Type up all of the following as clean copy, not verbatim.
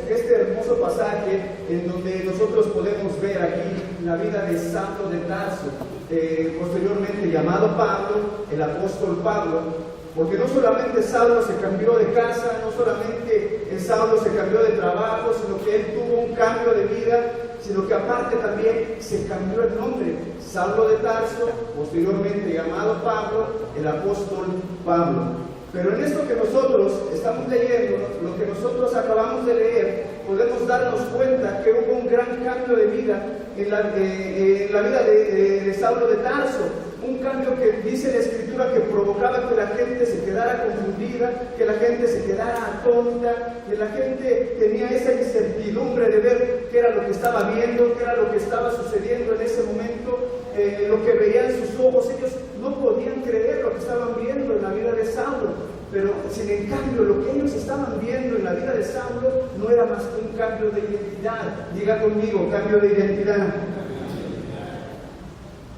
este hermoso pasaje en donde nosotros podemos ver aquí la vida de Saulo de Tarso, posteriormente llamado Pablo, el apóstol Pablo, porque no solamente Saulo se cambió de casa, no solamente Saulo se cambió de trabajo, sino que él tuvo un cambio de vida, sino que aparte también se cambió el nombre, Saulo de Tarso, posteriormente llamado Pablo, el apóstol Pablo. Pero en esto que nosotros estamos leyendo, lo que nosotros acabamos de leer, podemos darnos cuenta que hubo un gran cambio de vida en la vida de Saulo de Tarso. Un cambio que dice la Escritura que provocaba que la gente se quedara confundida, que la gente se quedara atónita, que la gente tenía esa incertidumbre de ver qué era lo que estaba viendo, qué era lo que estaba sucediendo en ese momento, lo que veían sus ojos. Ellos no podían creer lo que estaban viendo en la vida de Saulo, pero sin en cambio lo que ellos estaban viendo en la vida de Saulo no era más que un cambio de identidad. Diga conmigo, cambio de identidad.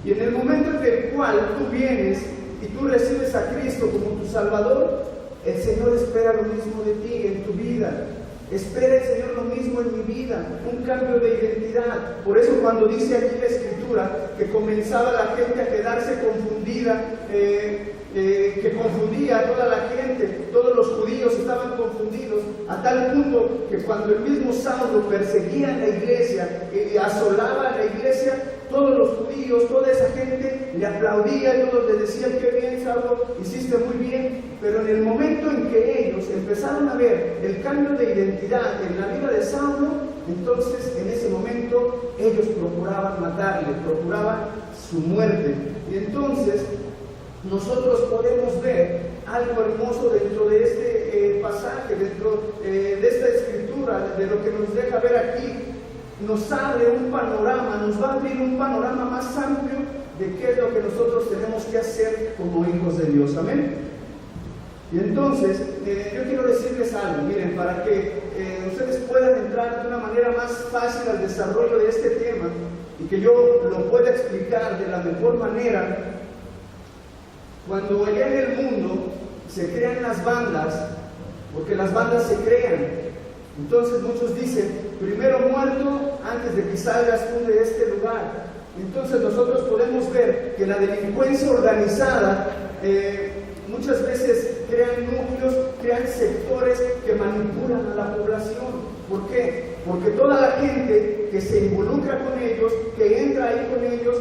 Y en el momento en el cual tú vienes y tú recibes a Cristo como tu Salvador, el Señor espera lo mismo de ti en tu vida. Espera el Señor lo mismo en mi vida, un cambio de identidad. Por eso cuando dice aquí la Escritura que comenzaba la gente a quedarse confundida, que confundía a toda la gente, todos los judíos estaban confundidos, a tal punto que cuando el mismo Saulo perseguía a la iglesia, asolaba a la iglesia, todos los judíos, toda esa gente le aplaudía, todos le decían: qué bien, Saulo, hiciste muy bien. Pero en el momento en que ellos empezaron a ver el cambio de identidad en la vida de Saulo, entonces en ese momento ellos procuraban matarle, procuraban su muerte. Y entonces nosotros podemos ver algo hermoso dentro de este pasaje, dentro de esta escritura, de lo que nos deja ver aquí. Nos abre un panorama, nos va a abrir un panorama más amplio de qué es lo que nosotros tenemos que hacer como hijos de Dios. Amén. Y entonces, yo quiero decirles algo, miren, para que ustedes puedan entrar de una manera más fácil al desarrollo de este tema y que yo lo pueda explicar de la mejor manera. Cuando allá en el mundo se crean las bandas, porque las bandas se crean, entonces muchos dicen: primero muerto antes de que salgas tú de este lugar. Entonces nosotros podemos ver que la delincuencia organizada muchas veces crean núcleos, crean sectores que manipulan a la población. ¿Por qué? Porque toda la gente que se involucra con ellos, que entra ahí con ellos,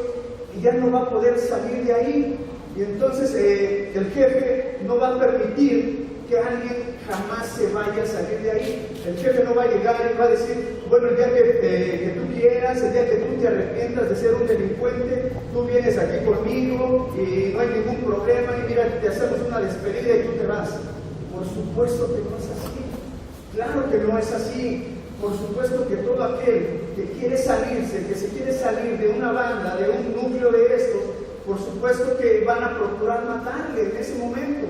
ya no va a poder salir de ahí. Y entonces el jefe no va a permitir que alguien jamás se vaya a salir de ahí. El jefe no va a llegar y va a decir: bueno, el día que tú quieras, el día que tú te arrepientas de ser un delincuente, tú vienes aquí conmigo y no hay ningún problema, y mira, te hacemos una despedida y tú te vas. Por supuesto que no es así. Claro que no es así. Por supuesto que todo aquel que quiere salirse, que se quiere salir de una banda, de un núcleo de estos, por supuesto que van a procurar matarle en ese momento.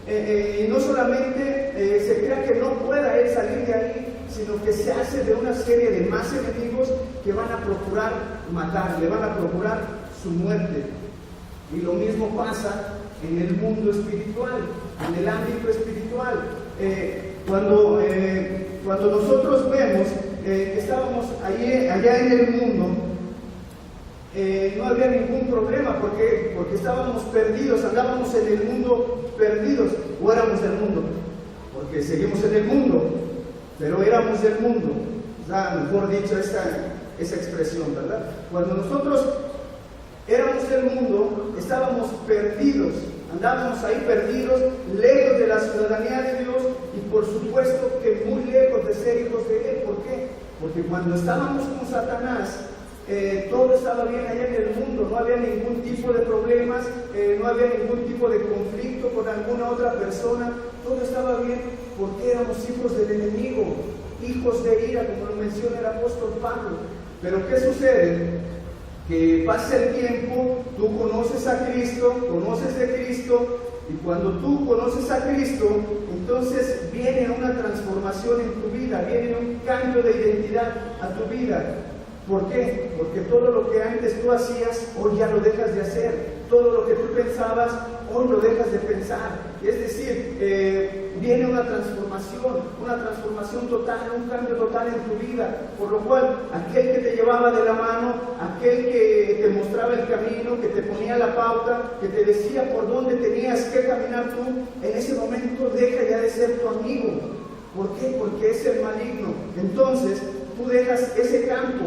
Y no solamente se crea que no pueda él salir de ahí, sino que se hace de una serie de más enemigos que van a procurar matarle, van a procurar su muerte. Y lo mismo pasa en el mundo espiritual, en el ámbito espiritual. Cuando nosotros vemos que estábamos allá en el mundo, no había ningún problema porque estábamos perdidos, andábamos en el mundo perdidos, o éramos del mundo, porque seguimos en el mundo, pero éramos del mundo. O sea, mejor dicho, esa expresión, ¿verdad? Cuando nosotros éramos del mundo, estábamos perdidos, andábamos ahí perdidos, lejos de la ciudadanía de Dios y por supuesto que muy lejos de ser hijos de Él. ¿Por qué? Porque cuando estábamos con Satanás, todo estaba bien allá en el mundo, no había ningún tipo de problemas, no había ningún tipo de conflicto con alguna otra persona, todo estaba bien porque éramos hijos del enemigo, hijos de ira, como lo menciona el apóstol Pablo. Pero ¿qué sucede? Que pasa el tiempo, tú conoces a Cristo, conoces de Cristo, y cuando tú conoces a Cristo, entonces viene una transformación en tu vida, viene un cambio de identidad a tu vida. ¿Por qué? Porque todo lo que antes tú hacías, hoy ya lo dejas de hacer. todo lo que tú pensabas, hoy lo dejas de pensar. Es decir, viene una transformación total, un cambio total en tu vida, por lo cual aquel que te llevaba de la mano, aquel que te mostraba el camino, que te ponía la pauta, que te decía por dónde tenías que caminar tú, en ese momento deja ya de ser tu amigo. ¿Por qué? Porque es el maligno. Entonces, tú dejas ese campo.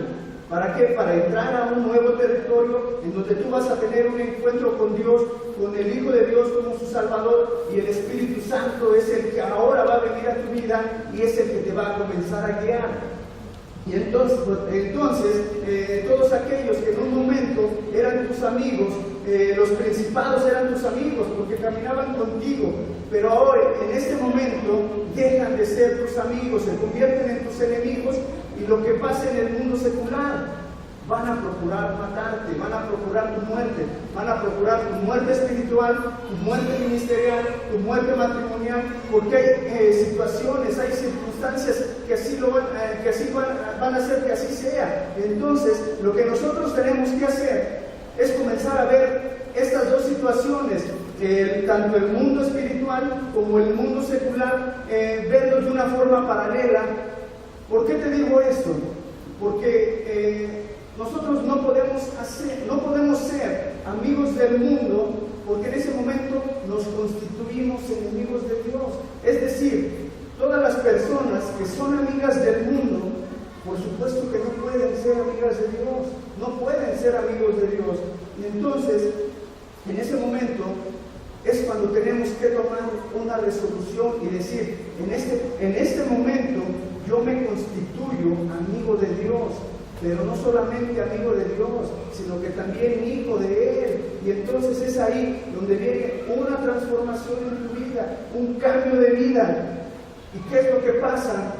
¿Para qué? Para entrar a un nuevo territorio en donde tú vas a tener un encuentro con Dios, con el Hijo de Dios como su Salvador, y el Espíritu Santo es el que ahora va a venir a tu vida y es el que te va a comenzar a guiar. Y entonces todos aquellos que en un momento eran tus amigos, los principados eran tus amigos porque caminaban contigo, pero ahora en este momento dejan de ser tus amigos, se convierten en tus enemigos. Y lo que pasa en el mundo secular, van a procurar matarte, van a procurar tu muerte espiritual, tu muerte ministerial, tu muerte matrimonial, porque hay situaciones, hay circunstancias que van a hacer que así sea. Entonces, lo que nosotros tenemos que hacer es comenzar a ver estas dos situaciones, tanto el mundo espiritual como el mundo secular, verlos de una forma paralela. ¿Por qué te digo esto? Porque nosotros no podemos ser amigos del mundo, porque en ese momento nos constituimos enemigos de Dios. Es decir, todas las personas que son amigas del mundo, por supuesto que no pueden ser amigas de Dios, no pueden ser amigos de Dios. Y entonces, en ese momento, es cuando tenemos que tomar una resolución y decir, en este momento, yo me constituyo amigo de Dios, pero no solamente amigo de Dios, sino que también hijo de Él. Y entonces es ahí donde viene una transformación en tu vida, un cambio de vida. ¿Y qué es lo que pasa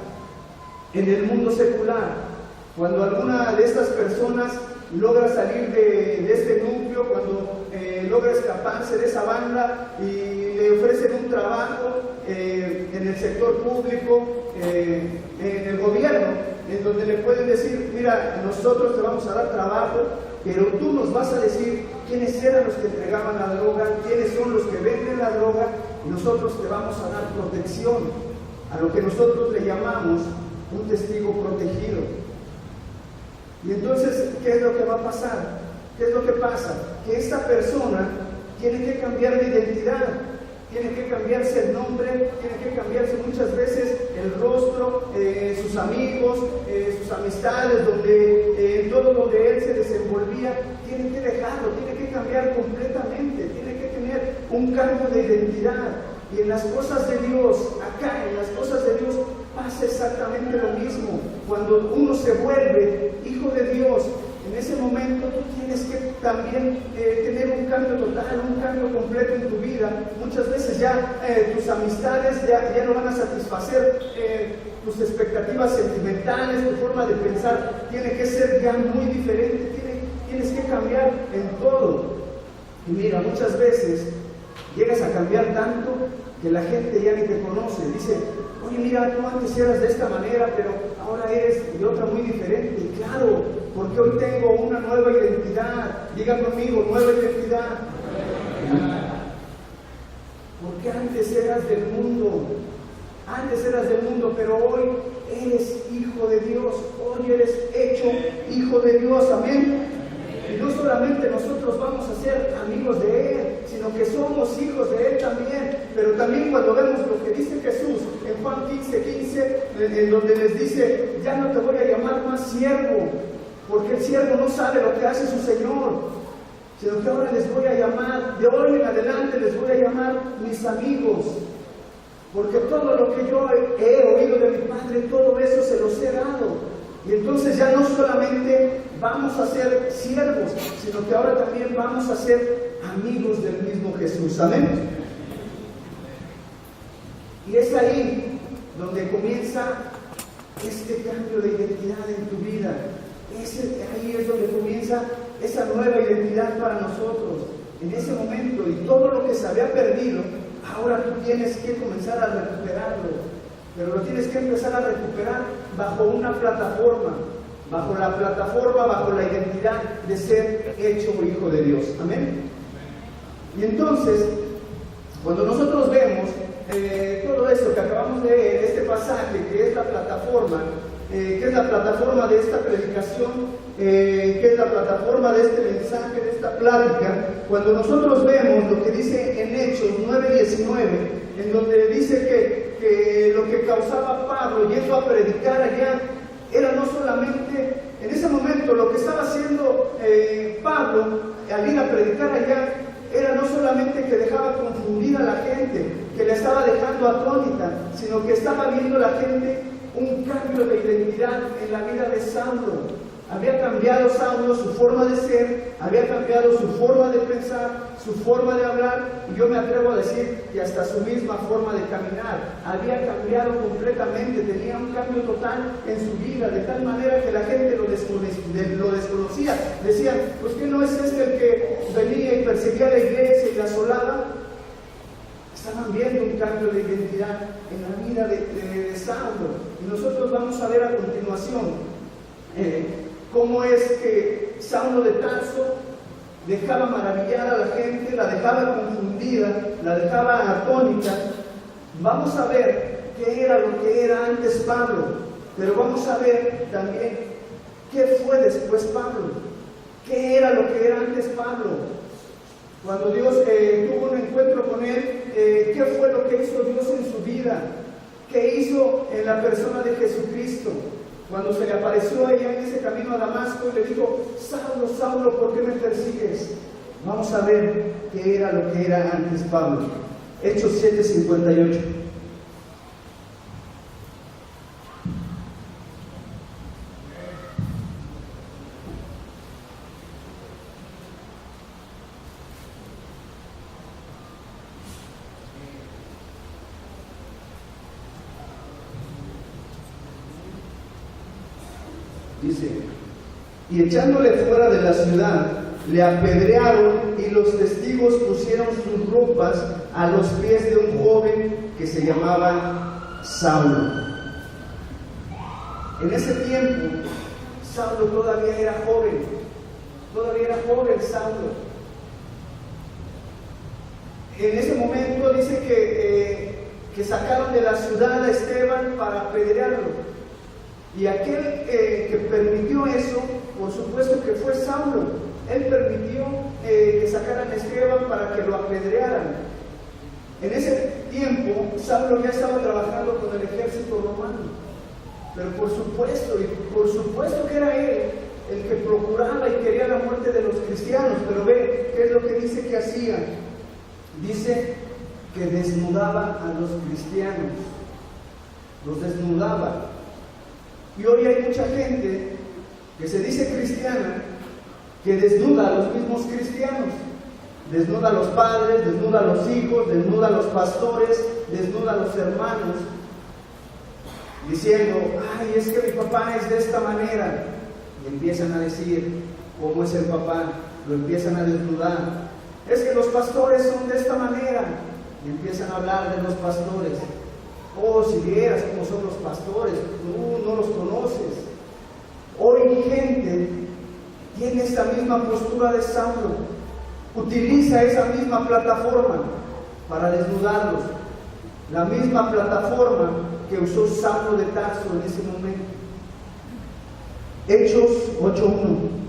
en el mundo secular? Cuando alguna de estas personas logra salir de este núcleo, cuando logra escaparse de esa banda y le ofrecen un trabajo en el sector público, en el gobierno, en donde le pueden decir, mira, nosotros te vamos a dar trabajo, pero tú nos vas a decir quiénes eran los que entregaban la droga, quiénes son los que venden la droga, y nosotros te vamos a dar protección, a lo que nosotros le llamamos un testigo protegido. Y entonces, ¿qué es lo que va a pasar? ¿Qué es lo que pasa? Que esta persona tiene que cambiar de identidad, tiene que cambiarse el nombre, tiene que cambiarse muchas veces el rostro, sus amigos, sus amistades, todo donde él se desenvolvía, tiene que dejarlo, tiene que cambiar completamente, tiene que tener un cambio de identidad. Y en las cosas de Dios, acá en las cosas de Dios, pasa exactamente lo mismo. Cuando uno se vuelve hijo de Dios, en ese momento tú tienes que también tener un cambio total, un cambio completo en tu vida. Muchas veces ya tus amistades ya no van a satisfacer tus expectativas sentimentales, tu forma de pensar tiene que ser ya muy diferente, tienes que cambiar en todo. Y mira, muchas veces llegas a cambiar tanto que la gente ya ni te conoce. Dice, oye, mira, tú antes eras de esta manera, pero ahora eres de otra muy diferente. Y claro, porque hoy tengo una nueva identidad. Diga conmigo, nueva identidad. Porque antes eras del mundo, pero hoy eres hijo de Dios. Hoy eres hecho hijo de Dios. Amén. Y no solamente nosotros vamos a ser amigos de Él, sino que somos hijos de Él también. Pero también cuando vemos lo que dice Jesús en Juan 15:15, en donde les dice, ya no te voy a llamar más siervo, porque el siervo no sabe lo que hace su Señor, sino que ahora les voy a llamar, de hoy en adelante les voy a llamar mis amigos, porque todo lo que yo he oído de mi Padre, todo eso se los he dado. Y entonces ya no solamente vamos a ser siervos, sino que ahora también vamos a ser amigos del mismo Jesús. Amén. Y es ahí donde comienza este cambio de identidad en tu vida. Ahí es donde comienza esa nueva identidad para nosotros. En ese momento, y todo lo que se había perdido, ahora tú tienes que comenzar a recuperarlo. Pero lo tienes que empezar a recuperar bajo una plataforma, bajo la identidad de ser hecho hijo de Dios. Amén. Y entonces, cuando nosotros vemos todo esto que acabamos de leer, este pasaje, que es la plataforma, de esta predicación, que es la plataforma de este mensaje, de esta plática, cuando nosotros vemos lo que dice en Hechos 9:19, en donde dice que lo que causaba Pablo yendo a predicar allá, era no solamente, en ese momento lo que estaba haciendo Pablo al ir a predicar allá, era no solamente que dejaba confundida a la gente, que la estaba dejando atónita, sino que estaba viendo la gente un cambio de identidad en la vida de Saulo. Había cambiado Saulo su forma de ser, había cambiado su forma de pensar, su forma de hablar, y yo me atrevo a decir que hasta su misma forma de caminar. Había cambiado completamente, tenía un cambio total en su vida, de tal manera que la gente lo desconocía. Decían, pues ¿qué no es este el que venía y perseguía a la iglesia y la asolaba? Estaban viendo un cambio de identidad en la vida de Saulo. Y nosotros vamos a ver a continuación cómo es que Saulo de Tarso dejaba maravillada a la gente, la dejaba confundida, la dejaba atónita. Vamos a ver qué era lo que era antes Pablo, pero vamos a ver también qué fue después Pablo, qué era lo que era antes Pablo. Cuando Dios tuvo un encuentro con él, ¿qué fue lo que hizo Dios en su vida? ¿Qué hizo en la persona de Jesucristo? Cuando se le apareció allá en ese camino a Damasco y le dijo, Saulo, Saulo, ¿por qué me persigues? Vamos a ver qué era lo que era antes Pablo. Hechos 7:58. Dice, y echándole fuera de la ciudad, le apedrearon y los testigos pusieron sus ropas a los pies de un joven que se llamaba Saulo. En ese tiempo, Saulo todavía era joven Saulo. En ese momento dice que sacaron de la ciudad a Esteban para apedrearlo. Y aquel que permitió eso, por supuesto que fue Saulo. Él permitió que sacaran a Esteban para que lo apedrearan. En ese tiempo, Saulo ya estaba trabajando con el ejército romano. Pero por supuesto que era él el que procuraba y quería la muerte de los cristianos. Pero ve, ¿qué es lo que dice que hacía? Dice que desnudaba a los cristianos. Los desnudaba. Y hoy hay mucha gente que se dice cristiana que desnuda a los mismos cristianos. Desnuda a los padres, desnuda a los hijos, desnuda a los pastores, desnuda a los hermanos, diciendo, ay, es que mi papá es de esta manera. Y empiezan a decir cómo es el papá, lo empiezan a desnudar. Es que los pastores son de esta manera. Y empiezan a hablar de los pastores. Oh, si vieras cómo son los pastores, tú no los conoces. Hoy gente tiene esta misma postura de Saulo, utiliza esa misma plataforma para desnudarlos, la misma plataforma que usó Saulo de Tarso en ese momento. Hechos 8:1.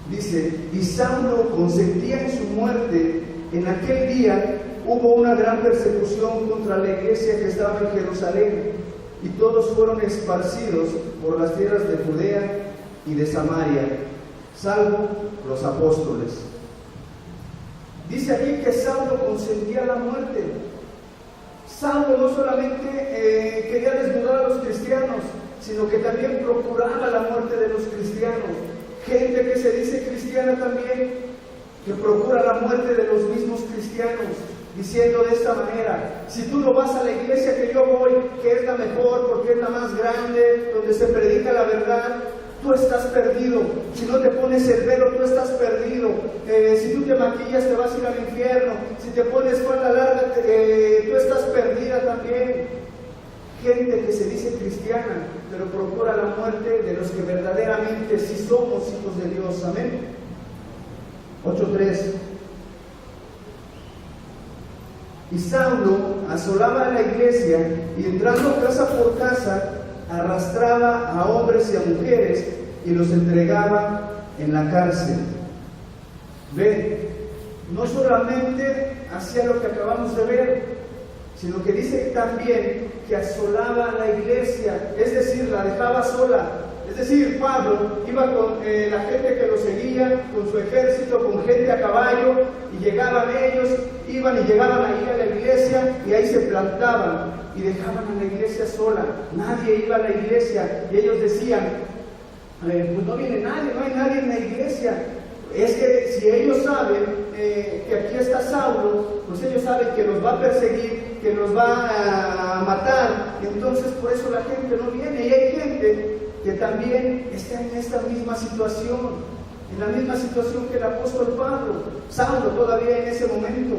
Dice, y Saulo consentía en su muerte. En aquel día hubo una gran persecución contra la iglesia que estaba en Jerusalén, y todos fueron esparcidos por las tierras de Judea y de Samaria, salvo los apóstoles. Dice aquí que Saulo consentía la muerte. Saulo no solamente quería desnudar a los cristianos, sino que también procuraba la muerte de los cristianos. Gente que se dice cristiana también, que procura la muerte de los mismos cristianos, diciendo de esta manera, si tú no vas a la iglesia que yo voy, que es la mejor, porque es la más grande, donde se predica la verdad, tú estás perdido. Si no te pones el velo, tú estás perdido. Si tú te maquillas, te vas a ir al infierno. Si te pones falda larga, tú estás perdida también. gente que se dice cristiana, pero procura la muerte de los que verdaderamente sí somos hijos de Dios. Amén. 8:3. Y Saulo asolaba a la iglesia y entrando casa por casa, arrastraba a hombres y a mujeres y los entregaba en la cárcel. Ve, no solamente hacía lo que acabamos de ver, sino que dice también que asolaba a la iglesia, es decir, la dejaba sola. Es decir, Pablo iba con la gente que lo seguía, con su ejército, con gente a caballo, y llegaban ellos, iban y llegaban ahí a la iglesia, y ahí se plantaban, y dejaban a la iglesia sola. Nadie iba a la iglesia, y ellos decían, pues no viene nadie, no hay nadie en la iglesia. Es que si ellos saben que aquí está Saulo, pues ellos saben que los va a perseguir, que los va a matar, y entonces por eso la gente no viene. Y hay gente que también está en esta misma situación, en la misma situación que el apóstol Pablo, Saulo todavía en ese momento,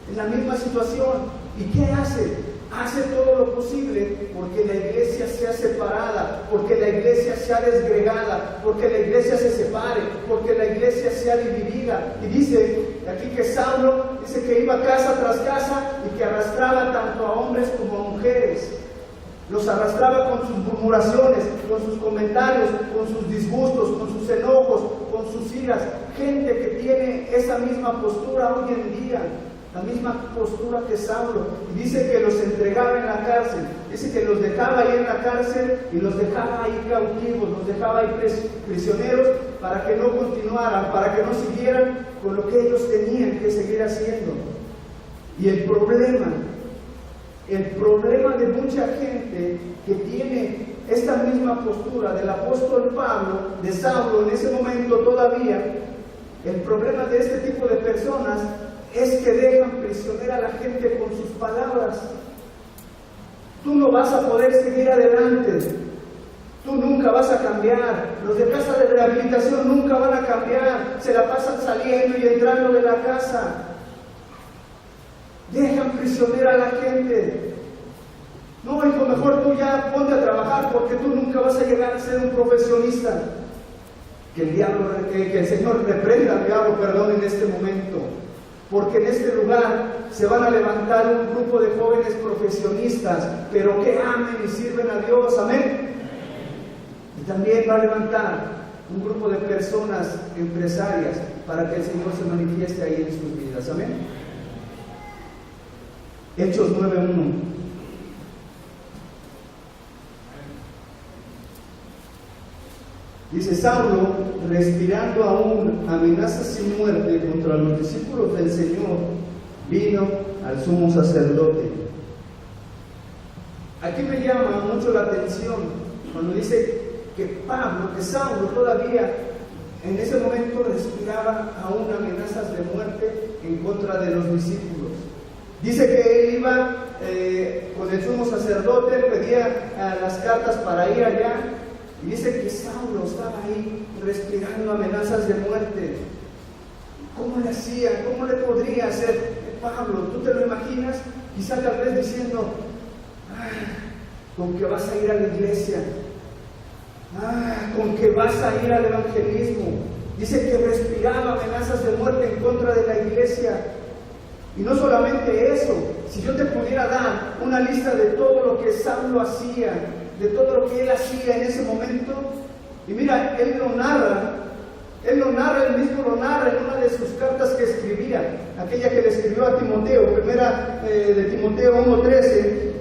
en la misma situación. ¿Y qué hace? Hace todo lo posible porque la iglesia sea separada, porque la iglesia sea desgregada, porque la iglesia se separe, porque la iglesia sea dividida. Y dice aquí que Saulo dice que iba casa tras casa y que arrastraba tanto a hombres como a mujeres. Los arrastraba con sus murmuraciones, con sus comentarios, con sus disgustos, con sus enojos, con sus iras. Gente que tiene esa misma postura hoy en día, la misma postura que Saulo. Y dice que los entregaba en la cárcel, dice que los dejaba ahí en la cárcel y los dejaba ahí cautivos, los dejaba ahí prisioneros para que no continuaran, para que no siguieran con lo que ellos tenían que seguir haciendo. Y el problema de mucha gente que tiene esta misma postura del apóstol Pablo, de Saulo en ese momento todavía, el problema de este tipo de personas es que dejan prisionera a la gente con sus palabras. Tú no vas a poder seguir adelante, tú nunca vas a cambiar, los de casa de rehabilitación nunca van a cambiar, se la pasan saliendo y entrando de la casa. Dejan prisionera a la gente. No, hijo, mejor tú ya ponte a trabajar porque tú nunca vas a llegar a ser un profesionista. Que el Señor reprenda al diablo, perdón, en este momento. Porque en este lugar se van a levantar un grupo de jóvenes profesionistas, pero que amen y sirven a Dios, amén. Y también va a levantar un grupo de personas empresarias para que el Señor se manifieste ahí en sus vidas, amén. Hechos 9:1. Dice: Saulo, respirando aún amenazas y muerte contra los discípulos del Señor, vino al sumo sacerdote. Aquí me llama mucho la atención cuando dice que Saulo todavía en ese momento respiraba aún amenazas de muerte en contra de los discípulos. Dice que él iba con el sumo sacerdote, pedía las cartas para ir allá, y dice que Saulo estaba ahí respirando amenazas de muerte. ¿Cómo le hacía? ¿Cómo le podría hacer Pablo? ¿Tú te lo imaginas? Quizá tal vez diciendo: con que vas a ir a la iglesia, con que vas a ir al evangelismo. Dice que respiraba amenazas de muerte en contra de la iglesia. Y no solamente eso, si yo te pudiera dar una lista de todo lo que Saulo hacía, de todo lo que él hacía en ese momento, y mira, él mismo lo narra en una de sus cartas que escribía, aquella que le escribió a Timoteo, primera de Timoteo 1:13,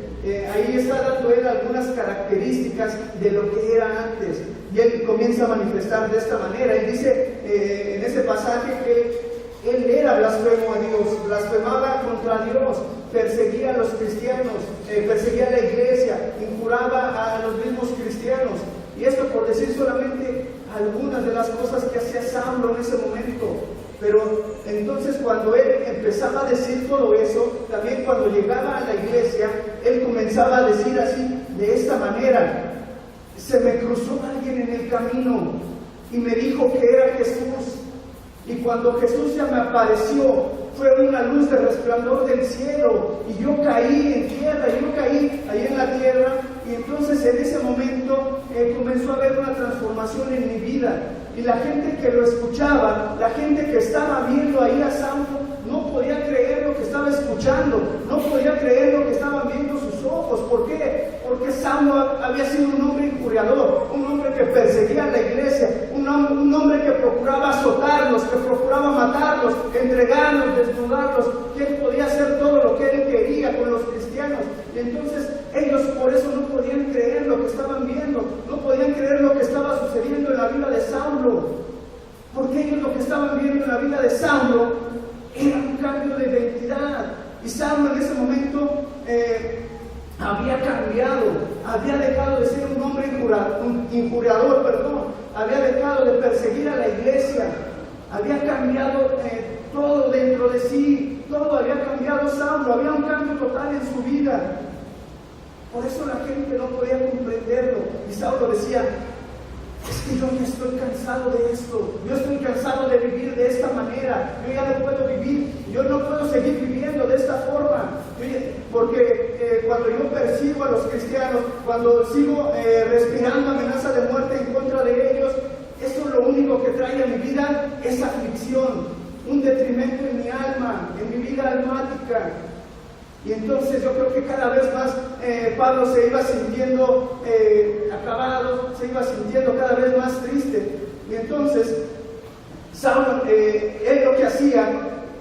ahí está dando él algunas características de lo que era antes, y él comienza a manifestar de esta manera. Él dice en ese pasaje que él era blasfemo a Dios, blasfemaba contra Dios, perseguía a los cristianos, perseguía a la iglesia, injuraba a los mismos cristianos. Y esto por decir solamente algunas de las cosas que hacía Saulo en ese momento. Pero entonces cuando él empezaba a decir todo eso, también cuando llegaba a la iglesia, él comenzaba a decir así, de esta manera: se me cruzó alguien en el camino y me dijo que era Jesús. Y cuando Jesús se me apareció, fue una luz de resplandor del cielo, y yo caí en tierra, yo caí ahí en la tierra, y entonces en ese momento comenzó a haber una transformación en mi vida. Y la gente que lo escuchaba, la gente que estaba viendo ahí a Saulo, no podía creer lo que estaba escuchando, no podía creer lo que estaban viendo sus ojos. ¿Por qué? Porque Saulo había sido un hombre injuriador, un hombre que perseguía a la iglesia, un hombre que procuraba azotarlos, que procuraba matarlos, entregarlos, desnudarlos, que él podía hacer todo lo que él quería con los cristianos. Y entonces ellos por eso no podían creer lo que estaban viendo, no podían creer lo que estaba sucediendo en la vida de Saulo, porque ellos lo que estaban viendo en la vida de Saulo era un cambio de identidad. Y Saulo en ese momento había cambiado, había dejado de ser un hombre injuriador, había dejado de perseguir a la iglesia, había cambiado todo dentro de sí, todo había cambiado Saulo, había un cambio total en su vida. Por eso la gente no podía comprenderlo. Y Saulo decía: es que yo ya estoy cansado de esto, yo estoy cansado de vivir de esta manera, yo ya no puedo vivir, yo no puedo seguir viviendo de esta forma, porque cuando yo persigo a los cristianos, cuando sigo respirando amenaza de muerte en contra de ellos, eso lo único que trae a mi vida es aflicción, un detrimento en mi alma, en mi vida almática. Y entonces yo creo que cada vez más Pablo se iba sintiendo acabado, se iba sintiendo cada vez más triste. Y entonces Saulo, él lo que hacía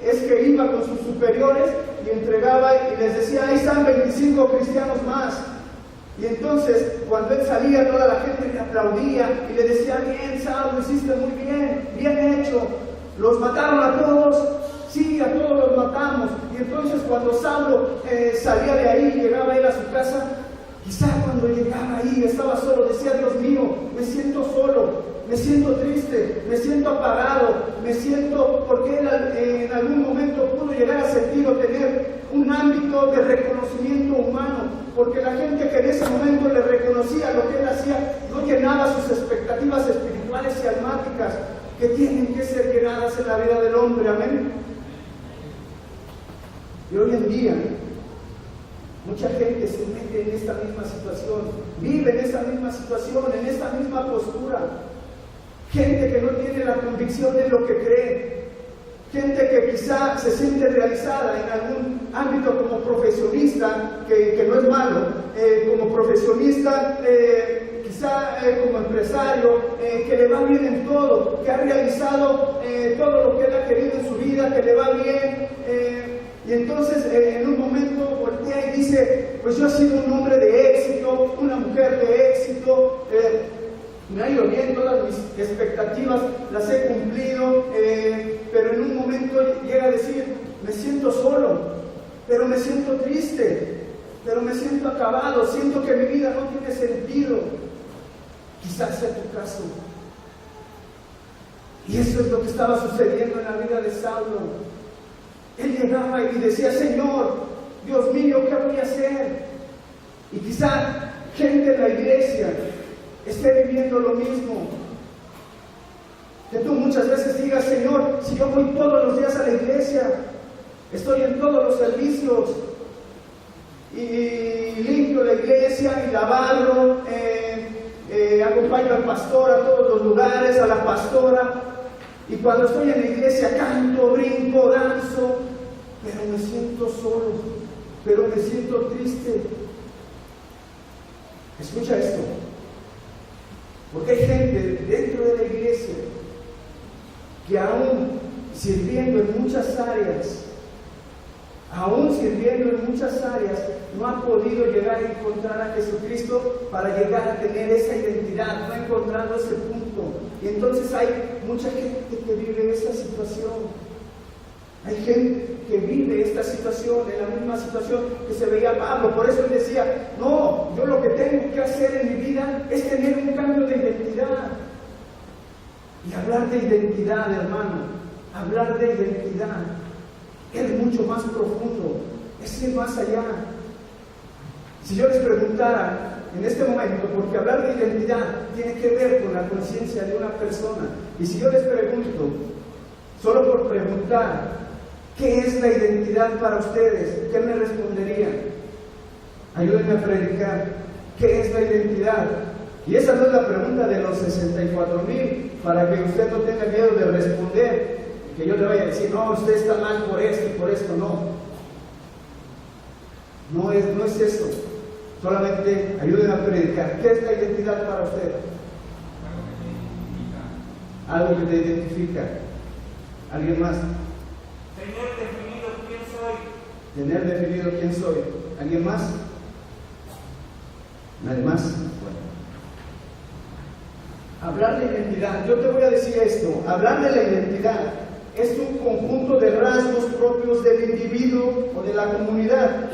es que iba con sus superiores y entregaba y les decía: ahí están 25 cristianos más. Y entonces cuando él salía, toda la gente le aplaudía y le decía: bien, Saulo, hiciste muy bien, bien hecho. ¿Los mataron a todos? Sí, a todos los matamos. Y entonces cuando Saulo salía de ahí, llegaba él a su casa, quizá cuando llegaba ahí estaba solo, decía: Dios mío, me siento solo, me siento triste, me siento apagado, me siento, porque él en algún momento pudo llegar a sentir o tener un ámbito de reconocimiento humano, porque la gente que en ese momento le reconocía lo que él hacía no llenaba sus expectativas espirituales y almáticas que tienen que ser llenadas en la vida del hombre. Amén. Y hoy en día mucha gente se mete en esta misma situación, vive en esta misma situación, en esta misma postura. Gente que no tiene la convicción de lo que cree, gente que quizá se siente realizada en algún ámbito como profesionista, que no es malo, como profesionista, quizá como empresario, que le va bien en todo, que ha realizado todo lo que él ha querido en su vida, que le va bien. Y entonces en un momento voltea y dice: pues yo he sido un hombre de éxito, una mujer de éxito, me ha ido bien, todas mis expectativas las he cumplido, pero en un momento llega a decir: me siento solo, pero me siento triste, pero me siento acabado, siento que mi vida no tiene sentido. Quizás sea tu caso. Y eso es lo que estaba sucediendo en la vida de Saulo. Él llegaba y decía: Señor, Dios mío, ¿qué voy a hacer? Y quizá gente en la iglesia esté viviendo lo mismo. Que tú muchas veces digas: Señor, si yo voy todos los días a la iglesia, estoy en todos los servicios, y limpio la iglesia y la barro, acompaño al pastor a todos los lugares, a la pastora, y cuando estoy en la iglesia canto, brinco, danzo, pero me siento solo, pero me siento triste. Escucha esto, porque hay gente dentro de la iglesia que aún sirviendo en muchas áreas, no ha podido llegar a encontrar a Jesucristo para llegar a tener esa identidad, no ha encontrado ese punto. Y entonces hay mucha gente que vive esta situación. Hay gente que vive esta situación, en la misma situación que se veía Pablo. Por eso él decía: no, yo lo que tengo que hacer en mi vida es tener un cambio de identidad. Y hablar de identidad, hermano, hablar de identidad es mucho más profundo, es ir más allá. Si yo les preguntara en este momento, porque hablar de identidad tiene que ver con la conciencia de una persona, y si yo les pregunto: Solo por preguntar, ¿qué es la identidad para ustedes? ¿Qué me responderían? Ayúdenme a predicar. ¿Qué es la identidad? Y esa no es la pregunta de los 64,000, para que usted no tenga miedo de responder, que yo le vaya a decir, no, usted está mal por esto y por esto, no. No es eso. Solamente ayúdenme a predicar. ¿Qué es la identidad para usted? Algo que te identifica. ¿Alguien más? Tener definido quién soy. Tener definido quién soy. ¿Alguien más? ¿Nadie más? Bueno. Hablar de identidad. Yo te voy a decir esto. Hablar de la identidad es un conjunto de rasgos propios del individuo o de la comunidad,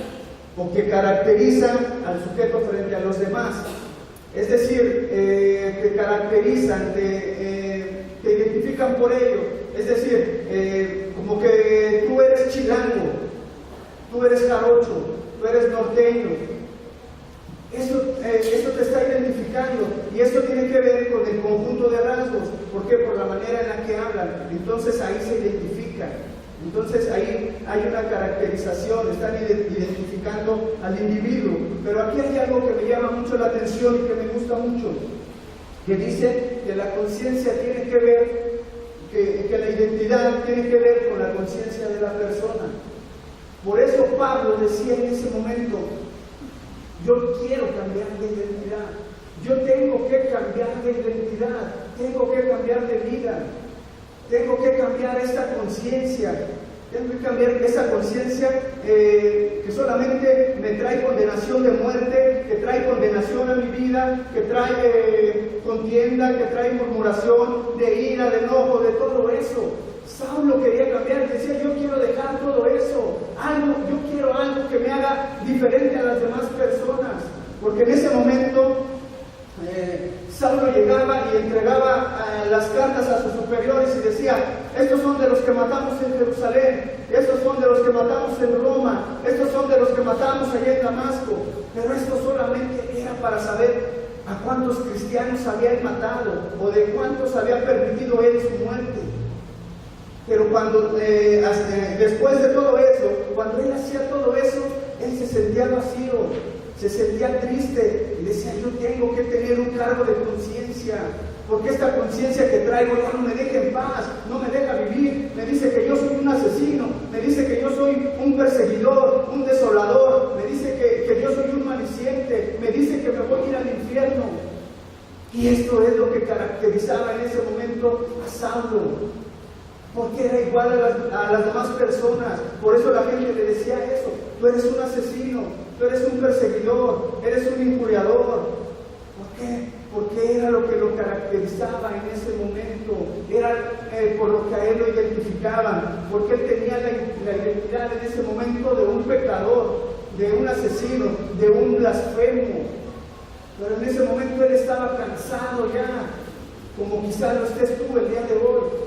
o que caracterizan al sujeto frente a los demás. Es decir, te caracterizan, te identifican por ello. Es decir, como que tú eres chilango, tú eres jarocho, tú eres norteño. Eso te está identificando, y esto tiene que ver con el conjunto de rasgos. ¿Por qué? Por la manera en la que hablan. Entonces ahí se identifican. Entonces ahí hay una caracterización, están identificando al individuo. Pero aquí hay algo que me llama mucho la atención y que me gusta mucho, que dice que la conciencia tiene que ver, que la identidad tiene que ver con la conciencia de la persona. Por eso Pablo decía en ese momento, yo quiero cambiar de identidad, yo tengo que cambiar de identidad, tengo que cambiar de vida, tengo que cambiar esta conciencia, tengo que cambiar esa conciencia que solamente me trae condenación de muerte, que trae condenación a mi vida, que trae contienda, que trae murmuración, de ira, de enojo, de todo eso. Saulo quería cambiar, decía, yo quiero dejar todo eso, yo quiero algo que me haga diferente a las demás personas, porque en ese momento Saulo llegaba y entregaba las cartas a sus superiores y decía, estos son de los que matamos en Jerusalén, estos son de los que matamos en Roma, estos son de los que matamos allá en Damasco. Pero esto solamente era para saber a cuántos cristianos habían matado o de cuántos había permitido él su muerte. Pero cuando después de todo eso, cuando él hacía todo eso, él se sentía vacío, se sentía triste y decía, yo tengo que tener un cargo de conciencia, porque esta conciencia que traigo ya no me deja en paz, no me deja vivir, me dice que yo soy un asesino, me dice que yo soy un perseguidor, un desolador, me dice que yo soy un maliciente, me dice que me voy a ir al infierno. Y esto es lo que caracterizaba en ese momento a Saulo, porque era igual a las demás personas. Por eso la gente le decía eso, tú eres un asesino, tú eres un perseguidor, eres un injuriador. ¿Por qué? Porque era lo que lo caracterizaba en ese momento, era por lo que a él lo identificaban, porque él tenía la identidad en ese momento de un pecador, de un asesino, de un blasfemo. Pero en ese momento él estaba cansado ya, como quizás lo estés tú el día de hoy.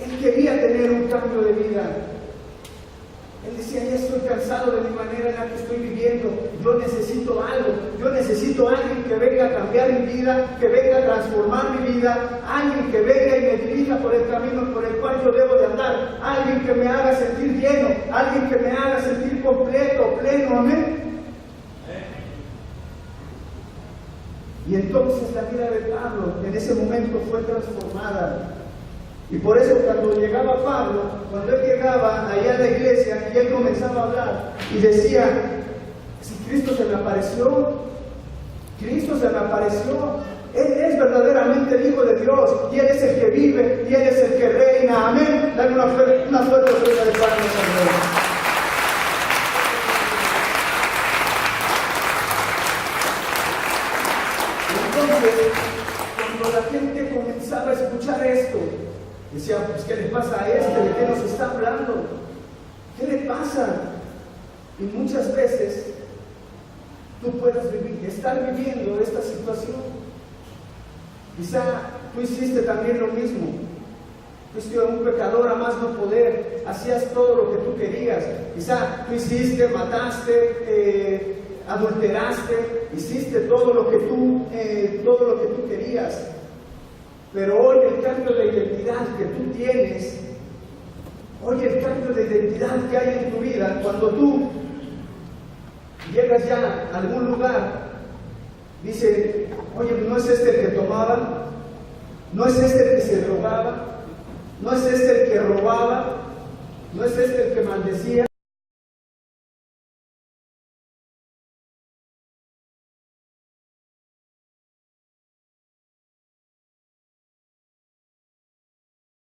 Él quería tener un cambio de vida. Él decía, ya estoy cansado de mi manera en la que estoy viviendo, yo necesito algo, yo necesito a alguien que venga a cambiar mi vida, que venga a transformar mi vida, alguien que venga y me dirija por el camino por el cual yo debo de andar, alguien que me haga sentir lleno, alguien que me haga sentir completo, pleno, amén. Y entonces la vida de Pablo en ese momento fue transformada. Y por eso cuando llegaba Pablo, cuando él llegaba allá a la iglesia y él comenzaba a hablar y decía, si Cristo se me apareció, Cristo se me apareció, Él es verdaderamente el Hijo de Dios y Él es el que vive y Él es el que reina, amén. Dale una fuerte ofrenda de palmas al Señor. Entonces, cuando la gente comenzaba a escuchar esto, decía, pues ¿qué le pasa a este? ¿De qué nos está hablando? ¿Qué le pasa? Y muchas veces tú puedes estar viviendo esta situación. Quizá tú hiciste también lo mismo. Fuiste un pecador a más no poder, hacías todo lo que tú querías. Quizá tú hiciste, mataste, adulteraste, hiciste todo lo que tú querías. Pero hoy el cambio de identidad que tú tienes Oye, el cambio de identidad que hay en tu vida cuando tú llegas ya a algún lugar, dice, oye, no es este el que tomaba, no es este el que se drogaba, no es este el que robaba, no es este el que maldecía.